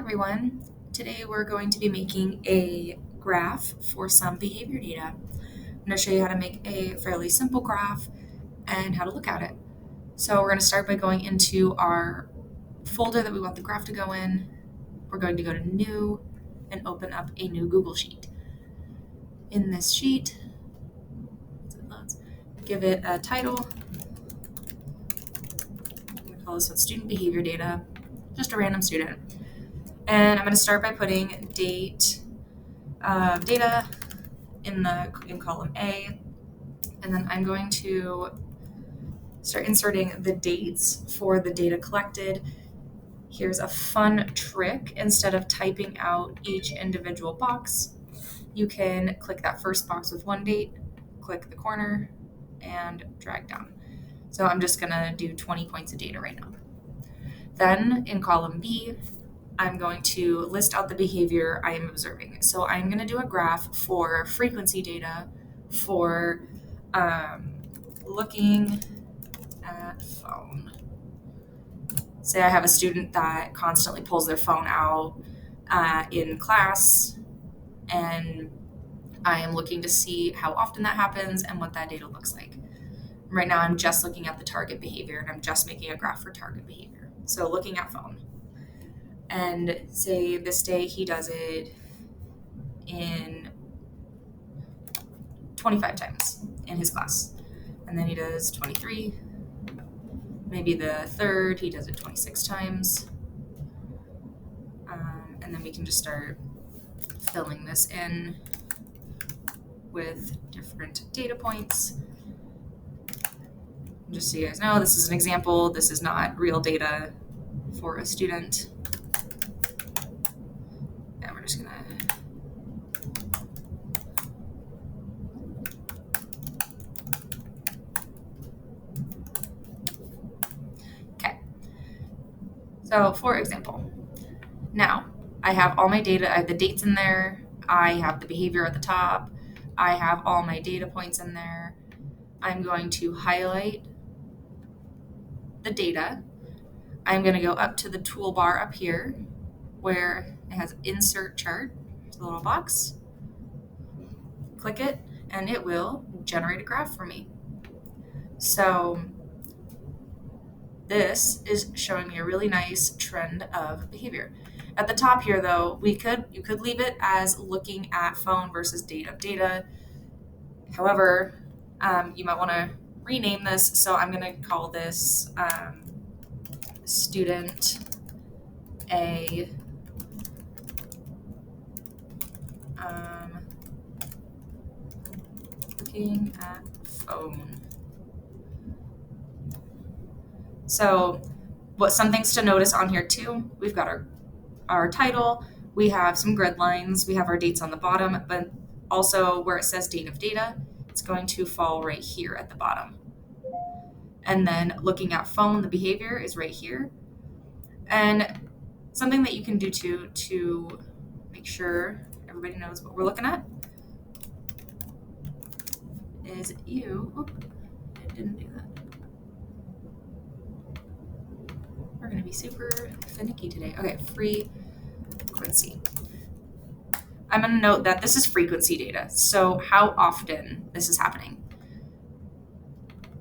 everyone. Today we're going to be making a graph for some behavior data. I'm going to show you how to make a fairly simple graph and how to look at it. So we're going to start by going into our folder that we want the graph to go in. We're going to go to New and open up a new Google Sheet. In this sheet, give it a title. I'm going to call this one Student Behavior Data, just a random student. And I'm going to start by putting date data in column A, and then I'm going to start inserting the dates for the data collected. Here's a fun trick. Instead of typing out each individual box, you can click that first box with one date, click the corner, and drag down. So I'm just gonna do 20 points of data right now. Then in column B, I'm going to list out the behavior I am observing. So I'm going to do a graph for frequency data for looking at phone. Say I have a student that constantly pulls their phone out in class, and I am looking to see how often that happens and what that data looks like. Right now, I'm just looking at the target behavior, and I'm just making a graph for target behavior. So looking at phone. And say this day he does it in 25 times in his class. And then he does 23. Maybe the third, he does it 26 times. And then we can just start filling this in with different data points. Just so you guys know, this is an example. This is not real data for a student. And we're just gonna So, for example, now I have all my data, I have the dates in there, I have the behavior at the top, I have all my data points in there. I'm going to highlight the data. I'm going to go up to the toolbar up here where it has insert chart, it's a little box. Click it, and it will generate a graph for me. So this is showing me a really nice trend of behavior. At the top here, though, you could leave it as looking at phone versus date of data. However, you might want to rename this. So I'm going to call this student A looking at phone. So some things to notice on here too. We've got our title, we have some grid lines, we have our dates on the bottom, but also where it says date of data, it's going to fall right here at the bottom. And then looking at phone, the behavior is right here. And something that you can do to make sure everybody knows what we're looking at is it didn't do that. We're going to be super finicky today. Okay, frequency. I'm going to note that this is frequency data, so how often this is happening.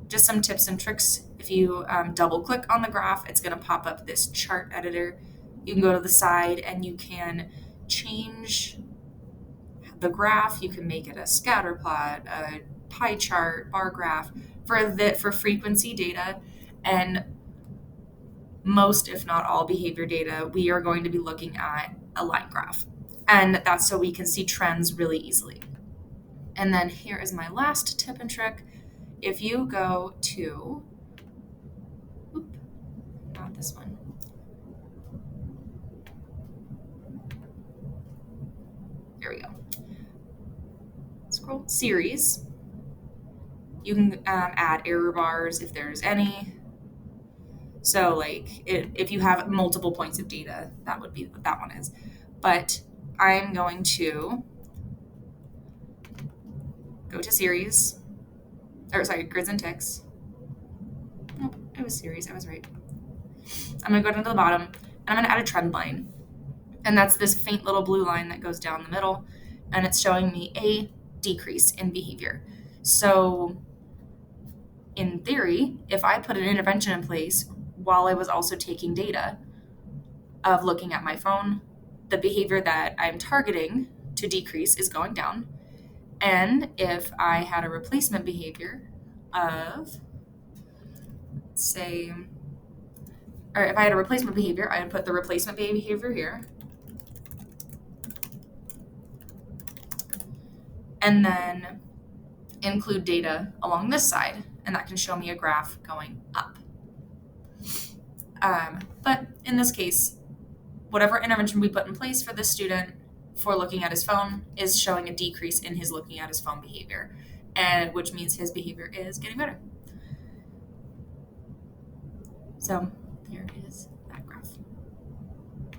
Just some tips and tricks. If you double click on the graph, it's going to pop up this chart editor. You can go to the side and you can change the graph. You can make it a scatter plot, a pie chart, bar graph for frequency data. And most, if not all, behavior data, we are going to be looking at a line graph. And that's so we can see trends really easily. And then here is my last tip and trick. If you go to, not this one. There we go. Scroll series. You can add error bars if there's any. So if you have multiple points of data, that would be what that one is. But I'm going to go to series, grids and ticks. Nope, it was series, I was right. I'm gonna go down to the bottom and I'm gonna add a trend line. And that's this faint little blue line that goes down the middle, and it's showing me a decrease in behavior. So in theory, if I put an intervention in place while I was also taking data of looking at my phone, the behavior that I'm targeting to decrease is going down. And if I had a replacement behavior of, say, or if I had a replacement behavior, I would put the replacement behavior here. And then include data along this side, and that can show me a graph going up. But in this case, whatever intervention we put in place for this student for looking at his phone is showing a decrease in his looking at his phone behavior, and which means his behavior is getting better. So